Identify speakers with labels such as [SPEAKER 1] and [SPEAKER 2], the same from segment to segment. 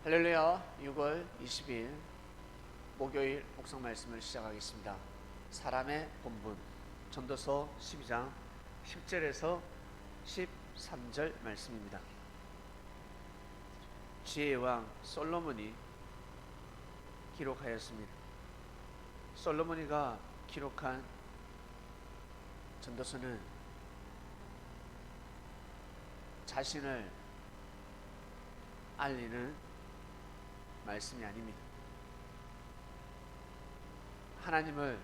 [SPEAKER 1] 할렐루야. 6월 20일 목요일 묵상 말씀을 시작하겠습니다. 사람의 본분 전도서 12장 10절에서 13절 말씀입니다. 지혜의 왕 솔로몬이 기록하였습니다. 솔로몬이가 기록한 전도서는 자신을 알리는 말씀이 아닙니다. 하나님을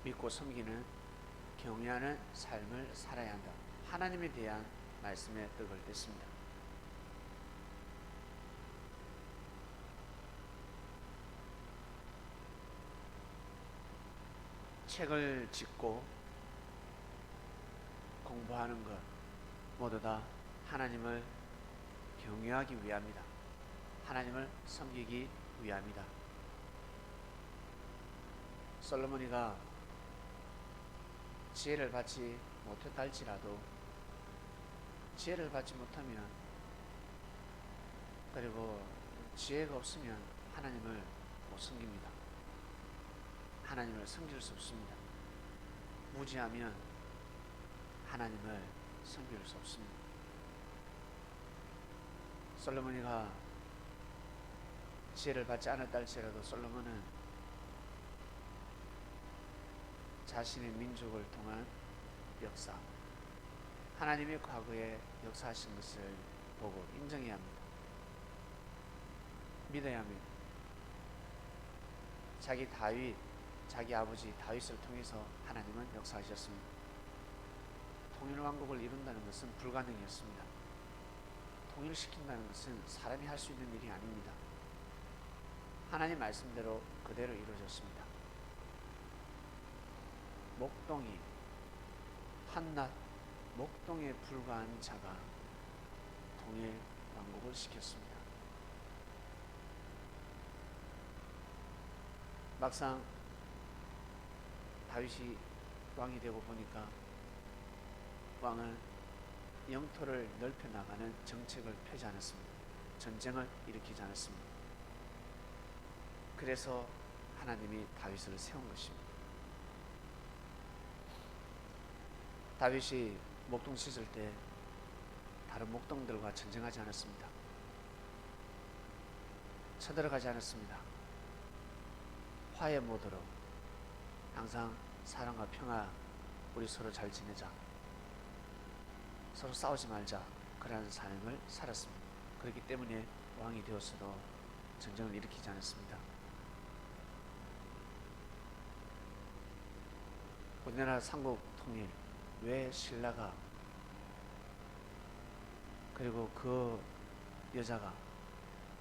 [SPEAKER 1] 믿고 섬기는 경외하는 삶을 살아야 한다. 하나님에 대한 말씀의 뜻을 댔습니다. 책을 짓고 공부하는 것 모두 다 하나님을 경외하기 위함이다. 하나님을 섬기기 위함이다. 솔로몬이가 지혜를 받지 못했다 할지라도 지혜를 받지 못하면 그리고 지혜가 없으면 하나님을 못 섬깁니다. 하나님을 섬길 수 없습니다. 무지하면 하나님을 섬길 수 없습니다. 솔로몬이가 지혜를 받지 않았다 할지라도 솔로몬은 자신의 민족을 통한 역사, 하나님의 과거에 역사하신 것을 보고 인정해야 합니다. 믿어야 합니다. 자기 아버지 다윗을 통해서 하나님은 역사하셨습니다. 통일왕국을 이룬다는 것은 불가능이었습니다. 통일시킨다는 것은 사람이 할 수 있는 일이 아닙니다. 하나님 말씀대로 그대로 이루어졌습니다. 목동이 한낱 목동에 불과한 자가 통일 왕국을 시켰습니다. 막상 다윗이 왕이 되고 보니까 왕은 영토를 넓혀 나가는 정책을 펴지 않았습니다. 전쟁을 일으키지 않았습니다. 그래서 하나님이 다윗을 세운 것입니다. 다윗이 목동 씻을 때 다른 목동들과 전쟁하지 않았습니다. 쳐들어가지 않았습니다. 화해 모드로 항상 사랑과 평화, 우리 서로 잘 지내자, 서로 싸우지 말자, 그러한 삶을 살았습니다. 그렇기 때문에 왕이 되었어도 전쟁을 일으키지 않았습니다. 우리나라 삼국 통일, 왜 신라가 그리고 그 여자가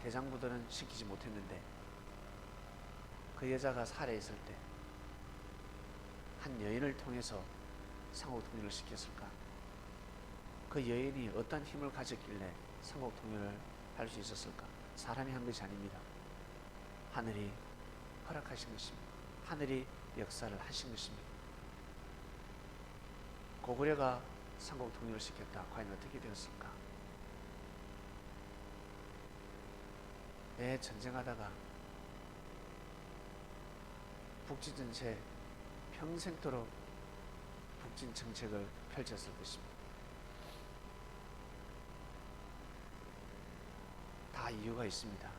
[SPEAKER 1] 대장부들은 시키지 못했는데 그 여자가 살아있을 때 한 여인을 통해서 삼국 통일을 시켰을까? 그 여인이 어떤 힘을 가졌길래 삼국 통일을 할 수 있었을까? 사람이 한 것이 아닙니다. 하늘이 허락하신 것입니다. 하늘이 역사를 하신 것입니다. 고구려가 삼국 통일을 시켰다. 과연 어떻게 되었을까? 왜 전쟁하다가 북진 전체 평생토록 북진 정책을 펼쳤을 것입니다. 다 이유가 있습니다.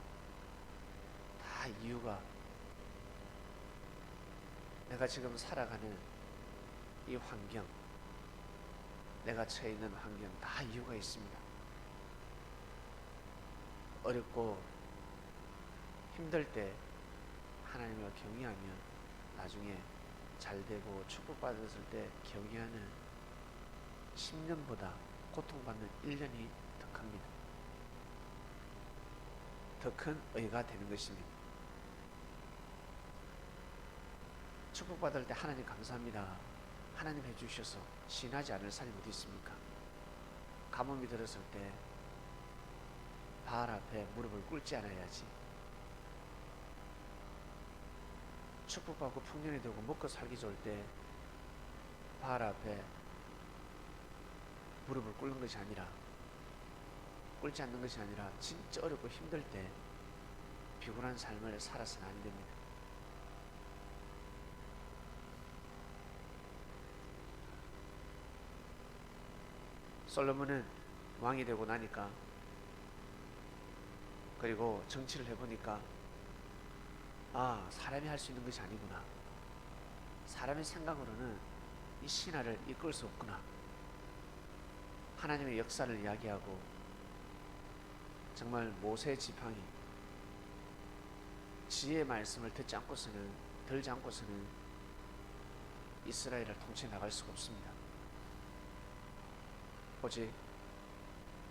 [SPEAKER 1] 다 이유가 내가 지금 살아가는 이 환경, 내가 처해 있는 환경 다 이유가 있습니다. 어렵고 힘들 때 하나님을 경외하면 나중에 잘 되고 축복받았을 때 경외하는 10년보다 고통받는 1년이 더 큽니다. 더 큰 의가 되는 것입니다. 축복받을 때 하나님 감사합니다. 하나님 해주셔서 신하지 않을 사람이 어디 있습니까? 가뭄이 들었을 때 바알 앞에 무릎을 꿇지 않아야지. 축복받고 풍년이 되고 먹고 살기 좋을 때 바알 앞에 무릎을 꿇는 것이 아니라 꿇지 않는 것이 아니라 진짜 어렵고 힘들 때 비굴한 삶을 살아서는 안 됩니다. 솔로몬은 왕이 되고 나니까, 그리고 정치를 해보니까, 아, 사람이 할 수 있는 것이 아니구나. 사람의 생각으로는 이 신화를 이끌 수 없구나. 하나님의 역사를 이야기하고, 정말 모세 지팡이, 지혜의 말씀을 들지 않고서는 이스라엘을 통치 나갈 수가 없습니다. 오직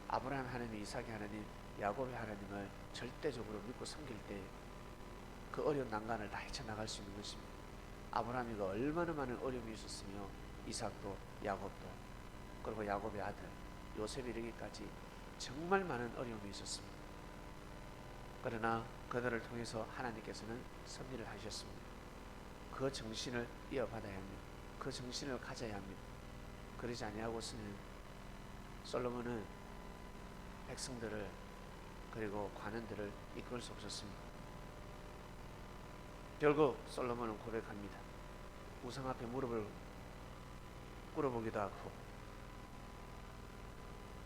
[SPEAKER 1] 아브라함 하나님, 이삭의 하나님, 야곱의 하나님을 절대적으로 믿고 섬길 때 그 어려운 난간을 다 헤쳐나갈 수 있는 것입니다. 아브라함이가 얼마나 많은 어려움이 있었으며, 이삭도, 야곱도, 그리고 야곱의 아들 요셉이 이르기까지 정말 많은 어려움이 있었습니다. 그러나 그들을 통해서 하나님께서는 섭리를 하셨습니다. 그 정신을 이어받아야 합니다. 그 정신을 가져야 합니다. 그러지 아니하고서는 솔로몬은 백성들을, 그리고 관원들을 이끌 수 없었습니다. 결국 솔로몬은 고백합니다. 우상 앞에 무릎을 꿇어보기도 하고,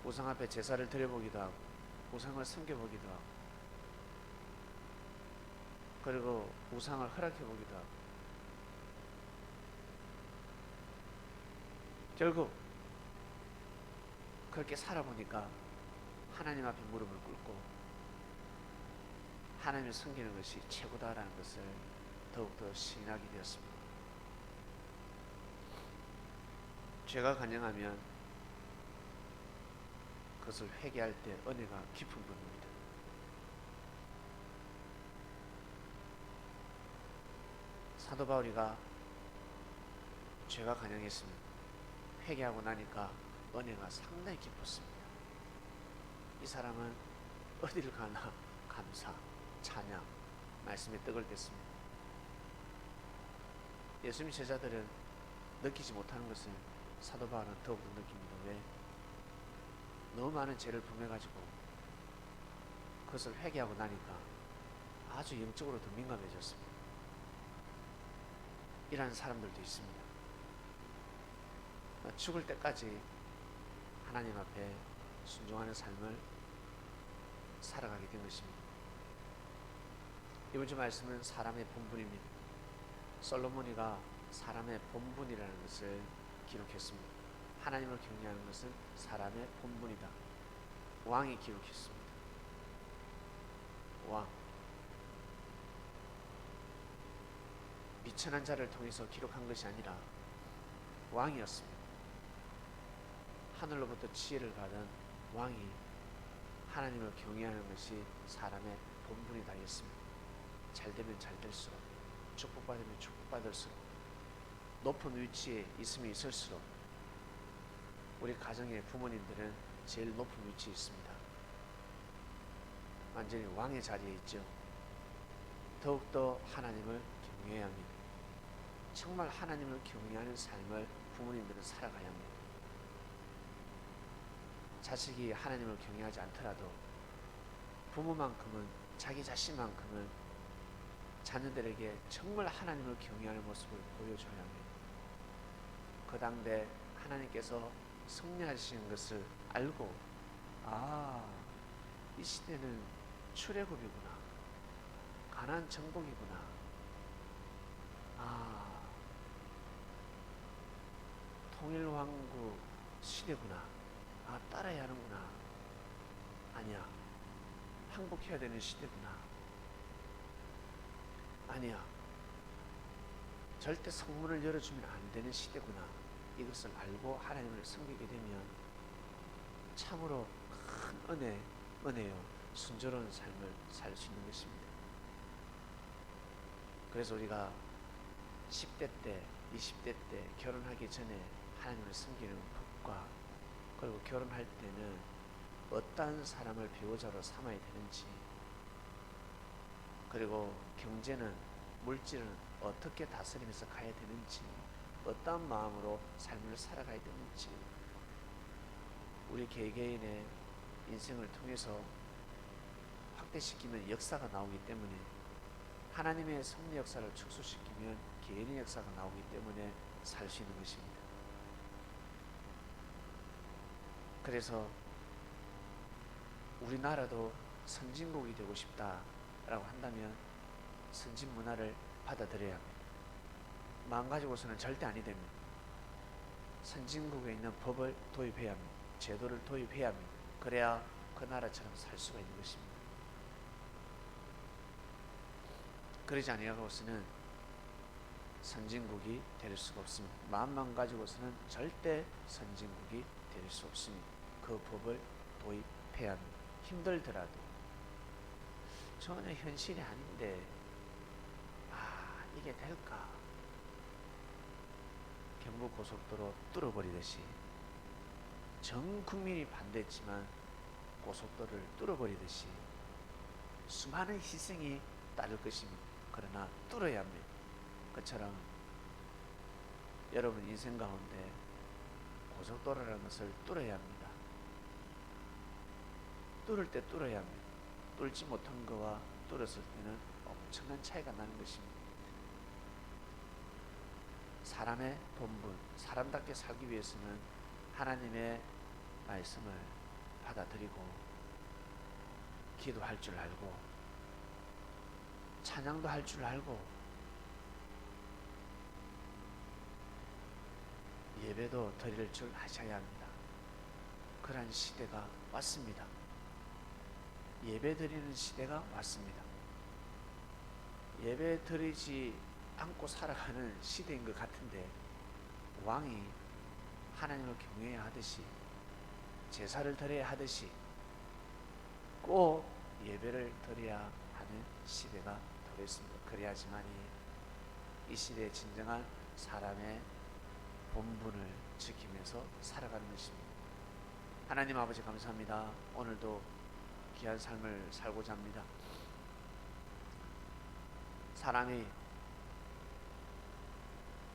[SPEAKER 1] 우상 앞에 제사를 드려보기도 하고, 우상을 섬겨보기도 하고, 그리고 우상을 허락해보기도 하고, 결국 그렇게 살아보니까 하나님 앞에 무릎을 꿇고 하나님을 섬기는 것이 최고다라는 것을 더욱더 시인하게 되었습니다. 죄가 간영하면 그것을 회개할 때 은혜가 깊은 분입니다. 사도 바울이가 죄가 간영했으면 회개하고 나니까 은혜가 상당히 깊었습니다. 이 사람은 어디를 가나 감사, 찬양, 말씀에 떡을 댔습니다. 예수님 제자들은 느끼지 못하는 것을 사도 바울은 더욱더 느낍니다. 왜? 너무 많은 죄를 범해가지고 그것을 회개하고 나니까 아주 영적으로 더 민감해졌습니다. 이런 사람들도 있습니다. 죽을 때까지 하나님 앞에 순종하는 삶을 살아가게 된 것입니다. 이번 주 말씀은 사람의 본분입니다. 솔로몬이가 사람의 본분이라는 것을 기록했습니다. 하나님을 경외하는 것은 사람의 본분이다. 왕이 기록했습니다. 왕. 미천한 자를 통해서 기록한 것이 아니라 왕이었습니다. 하늘로부터 지혜를 받은 왕이 하나님을 경외하는 것이 사람의 본분이다 했습니다. 잘되면 잘될수록, 축복받으면 축복받을수록, 높은 위치에 있으면 있을수록 우리 가정의 부모님들은 제일 높은 위치에 있습니다. 완전히 왕의 자리에 있죠. 더욱더 하나님을 경외해야 합니다. 정말 하나님을 경외하는 삶을 부모님들은 살아가야 합니다. 자식이 하나님을 경외하지 않더라도 부모만큼은, 자기 자신만큼은 자녀들에게 정말 하나님을 경외하는 모습을 보여줘야 합니다. 그 당대 하나님께서 섭리하시는 것을 알고, 아, 이 시대는 출애굽이구나, 가나안 정복이구나, 아, 통일왕국 시대구나, 아, 따라야 하는구나, 아니야, 항복해야 되는 시대구나, 아니야, 절대 성문을 열어주면 안 되는 시대구나, 이것을 알고 하나님을 섬기게 되면 참으로 큰 은혜요, 순조로운 삶을 살 수 있는 것입니다. 그래서 우리가 10대 때, 20대 때 결혼하기 전에 하나님을 섬기는 법과, 그리고 결혼할 때는 어떠한 사람을 배우자로 삼아야 되는지, 그리고 경제는, 물질은 어떻게 다스리면서 가야 되는지, 어떠한 마음으로 삶을 살아가야 되는지, 우리 개개인의 인생을 통해서 확대시키면 역사가 나오기 때문에, 하나님의 섭리 역사를 축소시키면 개인의 역사가 나오기 때문에 살 수 있는 것입니다. 그래서 우리나라도 선진국이 되고 싶다라고 한다면 선진 문화를 받아들여야 합니다. 마음 가지고서는 절대 아니 됩니다. 선진국에 있는 법을 도입해야 합니다. 제도를 도입해야 합니다. 그래야 그 나라처럼 살 수가 있는 것입니다. 그러지 아니하고서는 선진국이 될 수가 없습니다. 마음만 가지고서는 절대 선진국이 될 수 없습니다. 그 법을 도입해야 합니다. 힘들더라도. 저는 현실이 아닌데 이게 될까? 경부고속도로 뚫어버리듯이 전 국민이 반대했지만 고속도로를 뚫어버리듯이 수많은 희생이 따를 것입니다. 그러나 뚫어야 합니다. 그처럼 여러분 인생 가운데 고속도로라는 것을 뚫어야 합니다. 뚫을 때 뚫어야 합니다. 뚫지 못한 거와 뚫었을 때는 엄청난 차이가 나는 것입니다. 사람의 본분, 사람답게 살기 위해서는 하나님의 말씀을 받아들이고 기도할 줄 알고 찬양도 할 줄 알고 예배도 드릴 줄 아셔야 합니다. 그러한 시대가 왔습니다. 예배 드리는 시대가 왔습니다. 예배 드리지 않고 살아가는 시대인 것 같은데, 왕이 하나님을 경외해야 하듯이 제사를 드려야 하듯이 꼭 예배를 드려야 하는 시대가 되겠습니다. 그래야지만이 이 시대의 진정한 사람의 본분을 지키면서 살아가는 것입니다. 하나님 아버지 감사합니다. 오늘도 귀한 삶을 살고자 합니다. 사람이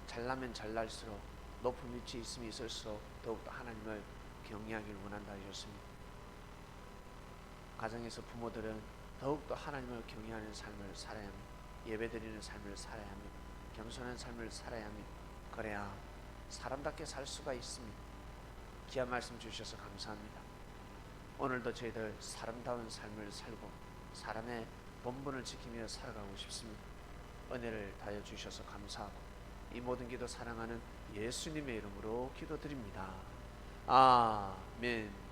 [SPEAKER 1] 잘나면 잘날수록 높은 위치에 있음이 있을수록 더욱더 하나님을 경외하기를 원한다 하셨습니다. 가정에서 부모들은 더욱더 하나님을 경외하는 삶을 살아야 합니다. 예배드리는 삶을 살아야 합니다. 겸손한 삶을 살아야 합니다. 그래야 사람답게 살 수가 있습니다. 귀한 말씀 주셔서 감사합니다. 오늘도 저희들 사람다운 삶을 살고 사람의 본분을 지키며 살아가고 싶습니다. 은혜를 다해 주셔서 감사하고 이 모든 기도 사랑하는 예수님의 이름으로 기도드립니다. 아멘.